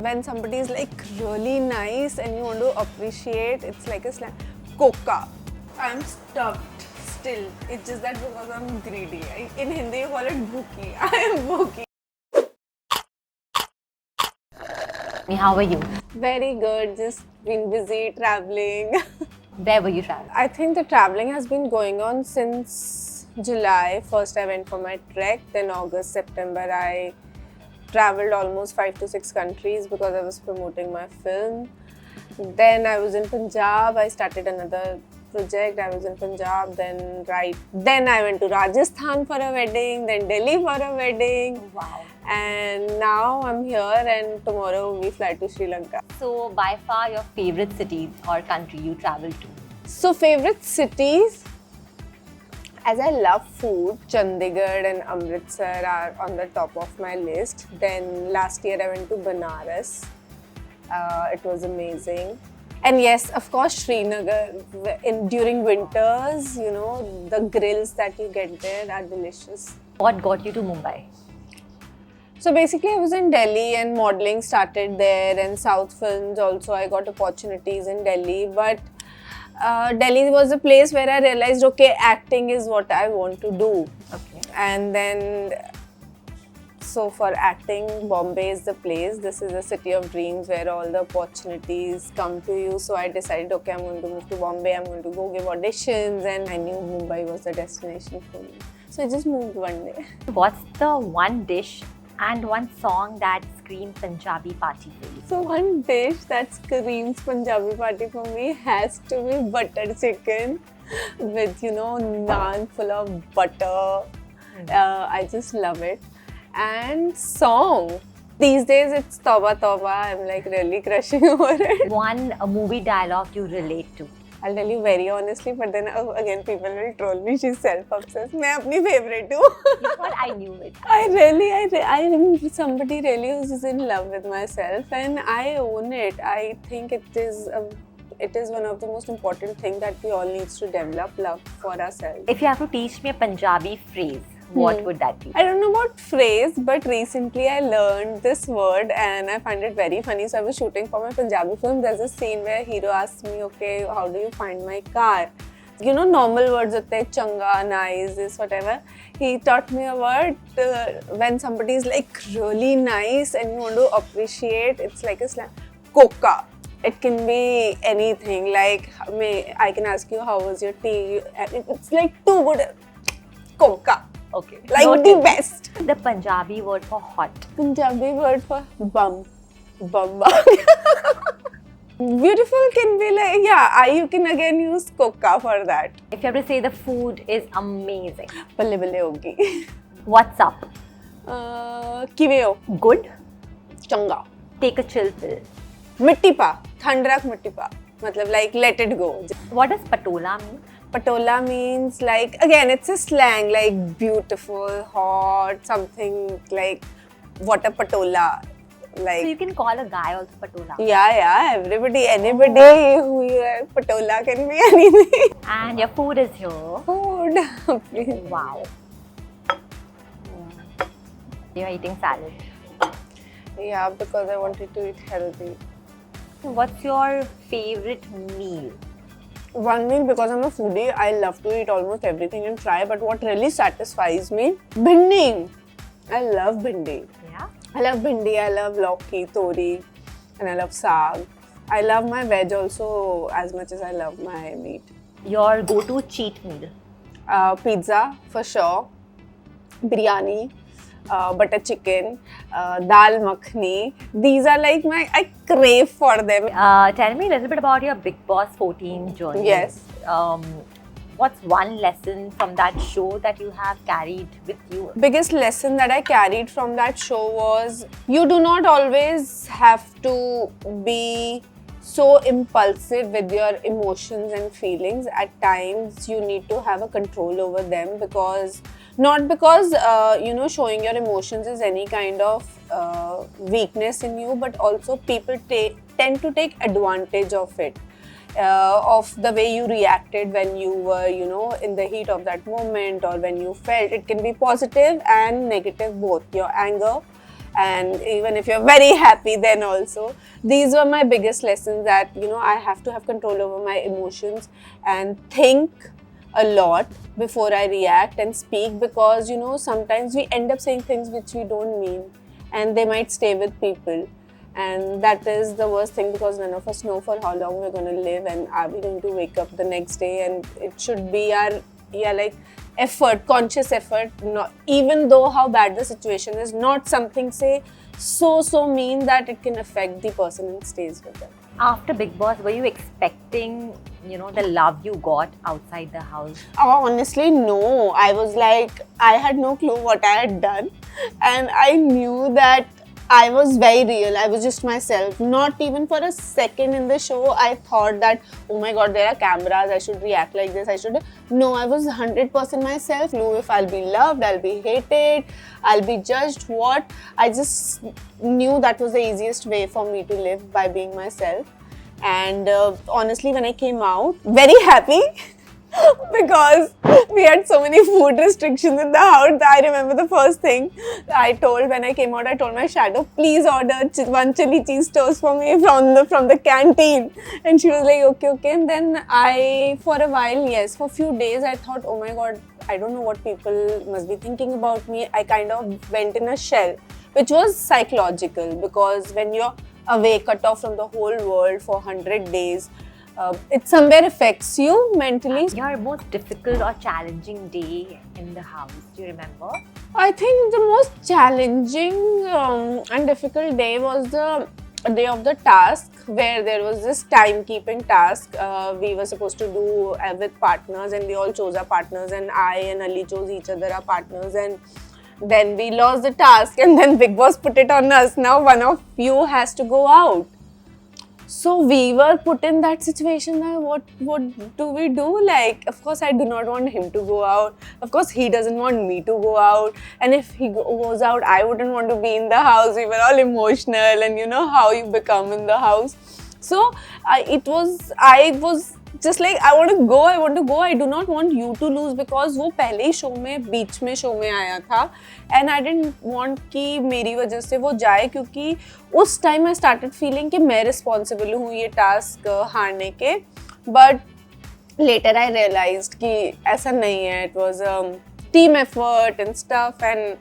When somebody is like really nice and you want to appreciate, it's like a slam. Coca. I'm stuffed still. It's just that because I'm greedy. In Hindi you call it bhooki. I am bhooki. How are you? Very good. Just been busy traveling. Where were you traveling? I think the traveling has been going on since July. First I went for my trek. Then August, September I traveled almost 5 to 6 countries because I was promoting my film. Then I was in Punjab. I started another project. I was in Punjab. Then I went to Rajasthan for a wedding. Then Delhi for a wedding. Wow. And now I'm here, and tomorrow we fly to Sri Lanka. So, by far your favorite city or country you traveled to? So favorite cities, as I love food, Chandigarh and Amritsar are on the top of my list. Then last year I went to Banaras. It was amazing. And yes, of course, Srinagar. During winters, you know, the grills that you get there are delicious. What got you to Mumbai? So basically, I was in Delhi and modeling started there, and South films also. I got opportunities in Delhi, but Delhi was a place where I realized, okay, acting is what I want to do. Okay. And then, so for acting, Bombay is the place. This is a city of dreams where all the opportunities come to you. So I decided, okay, I'm going to move to Bombay. I'm going to go give auditions, and I knew Mumbai was the destination for me. So I just moved one day. What's the one dish and one song that screams Punjabi party for you? So one dish that screams Punjabi party for me has to be butter chicken with, you know, naan full of butter. I just love it. And song. These days it's Tauba Tauba. I'm like really crushing over it. One movie dialogue you relate to? I'll tell you very honestly, but then again people will troll me. She's self-obsessed. मैं अपनी favorite हूँ. You thought I knew it. I am somebody really who's in love with myself, and I own it. I think it is one of the most important things that we all need to develop, love for ourselves. If you have to teach me a Punjabi phrase, what would that be? I don't know about phrase, but recently I learned this word and I find it very funny. So I was shooting for my Punjabi film. There's a scene where hero asks me, okay, how do you find my car? You know, normal words hote hain, changa, nice, this, whatever. He taught me a word when somebody is like really nice and you want to appreciate, it's like a slang. Coca. It can be anything. Like, I can ask you, how was your tea? It's like too good. Coca. Okay. Like Noted. the best. The Punjabi word for hot. Punjabi word for bum. Bum. Beautiful can be like, yeah, you can again use coca for that. If you have to say the food is amazing. Balle balle hogi. What's up? Kiveo. Good. Changa. Take a chill pill. Mitti pa. Thandrak mitti pa. Matlab like let it go. What does patola mean? Patola means like, again, it's a slang like beautiful, hot, something like what a patola. Like, So you can call a guy also patola. yeah, everybody, anybody who you are, patola can be anything. And your food is here. Food, please. Wow. You're eating salad. Yeah, because I wanted to eat healthy. What's your favorite meal? One meal, because I'm a foodie, I love to eat almost everything and try, but what really satisfies me, bhindi. I love bhindi. Yeah. I love bhindi, I love lauki, tori, and I love saag. I love my veg also as much as I love my meat. Your go-to cheat meal? Pizza, for sure. Biryani. Butter chicken, dal makhani. These are like I crave for them. Tell me a little bit about your Bigg Boss 14 journey. Yes. What's one lesson from that show that you have carried with you? Biggest lesson that I carried from that show was you do not always have to be so impulsive with your emotions and feelings. At times you need to have a control over them, because not because showing your emotions is any kind of weakness in you, but also people tend to take advantage of it, of the way you reacted when you were in the heat of that moment, or when you felt. It can be positive and negative both. Your anger and even if you're very happy, then also these were my biggest lessons, that I have to have control over my emotions and think a lot before I react and speak, because sometimes we end up saying things which we don't mean, and they might stay with people. And that is the worst thing, because none of us know for how long we're going to live, and are we going to wake up the next day. And it should be our like effort, conscious effort, not, even though how bad the situation is, not something say so mean that it can affect the person and stays with them. After Big Boss, were you expecting, the love you got outside the house? Honestly, no. I was like, I had no clue what I had done, and I knew that I was very real. I was just myself. Not even for a second in the show I thought that, oh my god, there are cameras, I should react like this, I should. No, I was 100% myself. Knew if I'll be loved, I'll be hated, I'll be judged, what. I just knew that was the easiest way for me to live, by being myself. And honestly, when I came out, very happy. Because we had so many food restrictions in the house. I remember the first thing I told when I came out, I told my shadow, please order one chili cheese toast for me from the canteen. And she was like, okay. And then I, for a while, yes, for a few days, I thought, oh my god, I don't know what people must be thinking about me. I kind of went in a shell, which was psychological, because when you're away, cut off from the whole world for 100 days, it somewhere affects you mentally. Your most difficult or challenging day in the house, do you remember? I think the most challenging and difficult day was the day of the task, where there was this timekeeping task we were supposed to do with partners, and we all chose our partners, and I and Ali chose each other our partners, and then we lost the task, and then Big Boss put it on us. Now one of you has to go out. So we were put in that situation that what do we do? Like, of course, I do not want him to go out. Of course, he doesn't want me to go out. And if he goes out, I wouldn't want to be in the house. We were all emotional, and you know how you become in the house. So I was just like, I want to go. I do not want you to lose, because वो पहले ही show में बीच में show में आया था, and I didn't want कि मेरी वजह से वो जाए, क्योंकि उस time I started feeling कि मैं responsible हूँ ये task हारने के. But later I realized कि ऐसा नहीं है. It was a team effort and stuff, and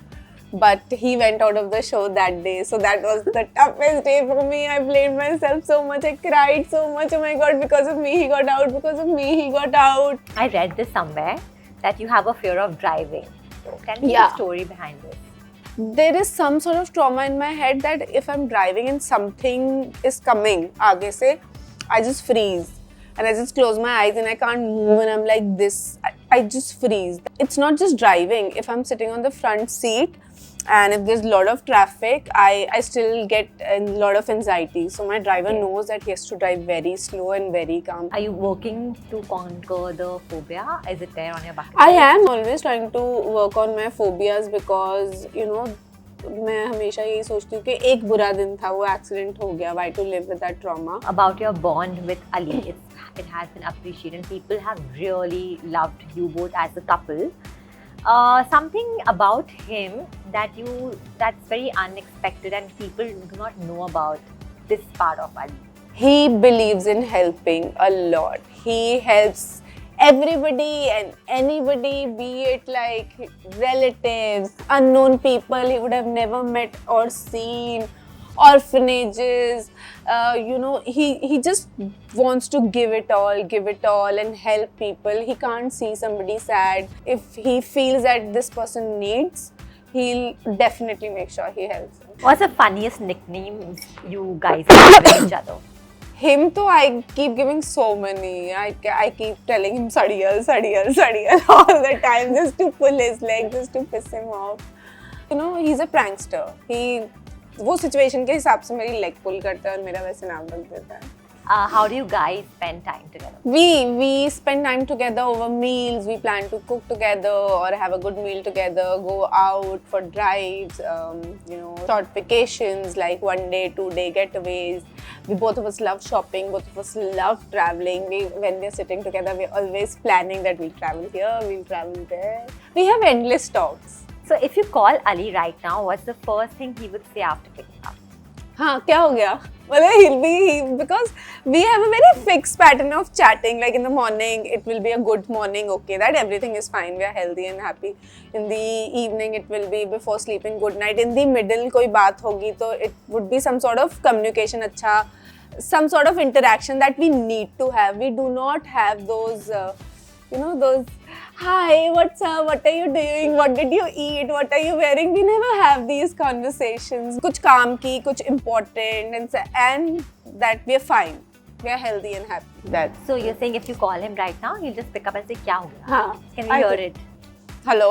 but he went out of the show that day, so that was the toughest day for me. I blamed myself so much, I cried so much. Oh my god, because of me he got out, because of me he got out. I read this somewhere that you have a fear of driving. Can you tell the story behind this? There is some sort of trauma in my head that if I'm driving and something is coming आगे से, I just freeze. And I just close my eyes and I can't move, and I'm like this. I just freeze. It's not just driving. If I'm sitting on the front seat and if there's a lot of traffic, I still get a lot of anxiety. So my driver knows that he has to drive very slow and very calm. Are you working to conquer the phobia? Is it there on your bucket list? I am always trying to work on my phobias, because मैं हमेशा यही सोचती हूँ कि एक बुरा दिन था, वो एक्सीडेंट हो गया. Why to live with that trauma? About your bond with Ali, it has been appreciated. People have really loved you both as a couple. Something about him that's very unexpected and people do not know about this part of Ali. He believes in helping a lot. He helps everybody and anybody, be it like relatives, unknown people he would have never met or seen, orphanages. He just wants to give it all and help people. He can't see somebody sad. If he feels that this person needs, he'll definitely make sure he helps them. What's the funniest nickname you guys have given each other? Him too, I keep giving so many. I keep telling him Sadiyal all the time, just to pull his leg, just to piss him off. He's a prankster. वो situation के हिसाब से मेरी leg pull करता है और मेरा वैसे नाम रख देता है. How do you guys spend time together? We spend time together over meals. We plan to cook together or have a good meal together, go out for drives, short vacations like 1 day, 2 day getaways. Both of us love shopping, both of us love traveling. When we're sitting together, we're always planning that we'll travel here, we'll travel there. We have endless talks. So if you call Ali right now, what's the first thing he would say after picking up? हाँ क्या हो गया मतलब because we have a very fixed pattern of chatting. Like in the morning it will be a good morning, okay, that everything is fine, we are healthy and happy. In the evening it will be before sleeping, good night. In the middle कोई बात होगी तो it would be some sort of communication अच्छा, some sort of interaction that we need to have. We do not have those those hi, what's up, what are you doing, what did you eat, what are you wearing. We never have these conversations. कुछ काम की, कुछ important, and that we are fine, we are healthy and happy. That's So you're saying if you call him right now, he'll just pick up and say, "Kya ho gaya?" हाँ. Can we hear it? Hello.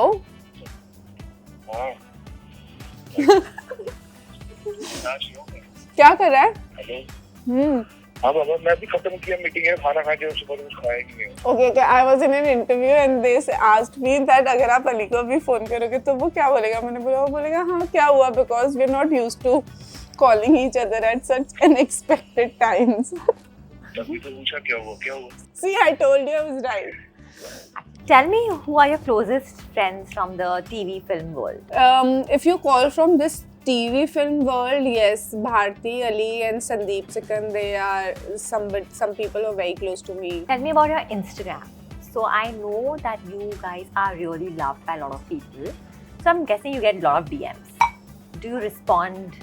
हाँ क्या कर रहा है? Hello हाँ बाबा मैं भी खत्म किया मीटिंग है खाना खा के उसके बाद कुछ खाया ही नहीं है Okay, I was in an interview and they asked me that अगर आप अली को अभी फोन करोगे तो वो क्या बोलेगा. मैंने बोला, वो बोलेगा हाँ क्या हुआ, because we're not used to calling each other at such unexpected times. तभी तो पूछा क्या हुआ See, I told you I was right. Tell me, who are your closest friends from the TV film world? If you call from this TV film world, yes, Bharti, Ali and Sandeep Sikand, they are some people who are very close to me. Tell me about your Instagram. So I know that you guys are really loved by a lot of people. So I'm guessing you get a lot of DMs. Do you respond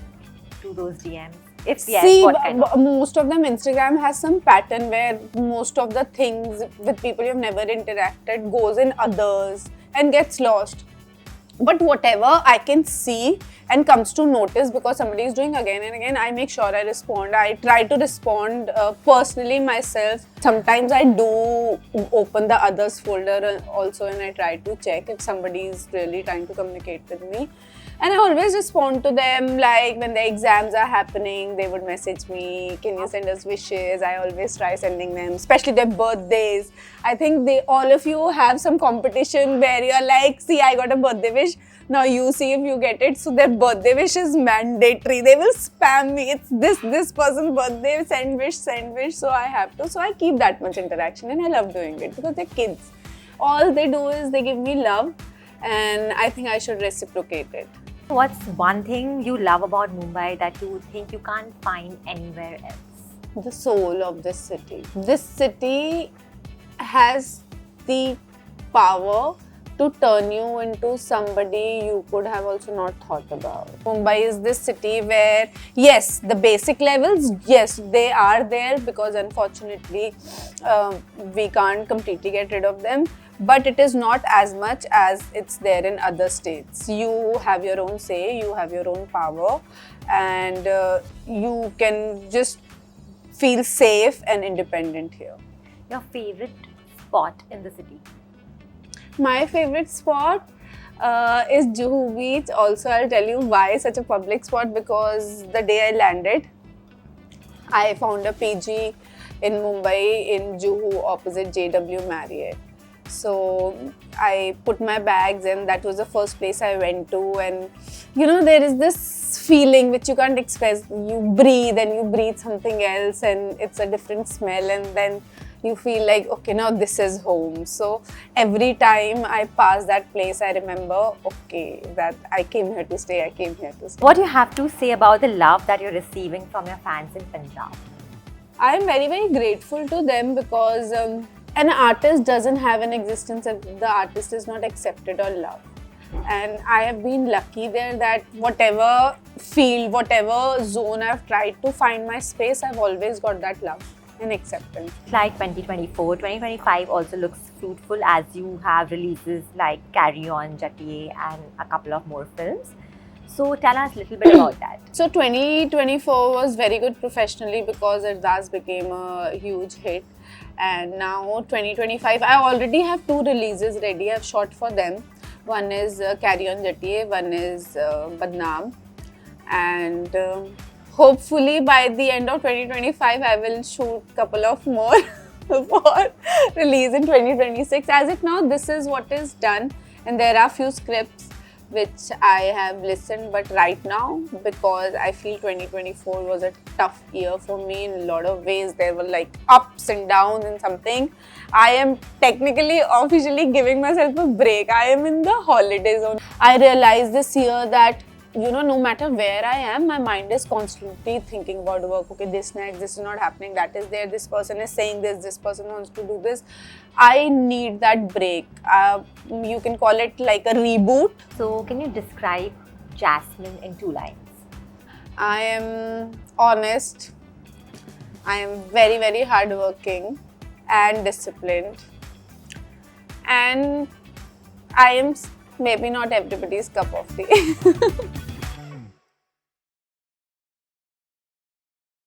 to those DMs? If yes, See, what kind of? most of them, Instagram has some pattern where most of the things with people you've never interacted goes in others and gets lost. But whatever I can see and comes to notice because somebody is doing again and again, I make sure I respond. I try to respond personally myself. Sometimes I do open the others folder also and I try to check if somebody is really trying to communicate with me. And I always respond to them, like when their exams are happening, they would message me, can you send us wishes? I always try sending them, especially their birthdays. I think all of you have some competition where you're like, see, I got a birthday wish, now you see if you get it. So their birthday wish is mandatory. They will spam me, it's this person's birthday, send wish. So I have to. So I keep that much interaction and I love doing it because they're kids. All they do is they give me love and I think I should reciprocate it. What's one thing you love about Mumbai that you think you can't find anywhere else? The soul of this city. This city has the power to turn you into somebody you could have also not thought about. Mumbai is this city where, yes, the basic levels, yes, they are there because unfortunately we can't completely get rid of them. But it is not as much as it's there in other states. You have your own say, you have your own power, and you can just feel safe and independent here. Your favorite spot in the city? My favorite spot is Juhu Beach. Also, I'll tell you why such a public spot, because the day I landed, I found a PG in Mumbai in Juhu opposite JW Marriott. So I put my bags and that was the first place I went to, and there is this feeling which you can't express. You breathe and you breathe something else and it's a different smell, and then you feel like, okay, now this is home. So every time I pass that place, I remember, okay, that I came here to stay, What do you have to say about the love that you're receiving from your fans in Punjab? I'm very, very grateful to them because an artist doesn't have an existence if the artist is not accepted or loved. And I have been lucky there that whatever field, whatever zone I've tried to find my space, I've always got that love and acceptance. Like 2024, 2025 also looks fruitful as you have releases like Carry On, Jatiye and a couple of more films. So tell us a little bit about that. So 2024 was very good professionally because Ardaas became a huge hit. And now 2025, I already have 2 releases ready. I've shot for them. One is Carry On Jatiye, one is Badnaam. And hopefully by the end of 2025, I will shoot a couple of more for release in 2026. As of now, this is what is done. And there are few scripts which I have listened, but right now, because I feel 2024 was a tough year for me in a lot of ways. There were like ups and downs and something. I am technically, officially giving myself a break. I am in the holiday zone. I realized this year that, you know, no matter where I am, my mind is constantly thinking about work. Okay, this next, this is not happening, that is there, this person is saying this person wants to do this. I need that break. You can call it like a reboot. So, can you describe Jasmine in 2 lines? I am honest. I am very, very hardworking and disciplined. And I am maybe not everybody's cup of tea.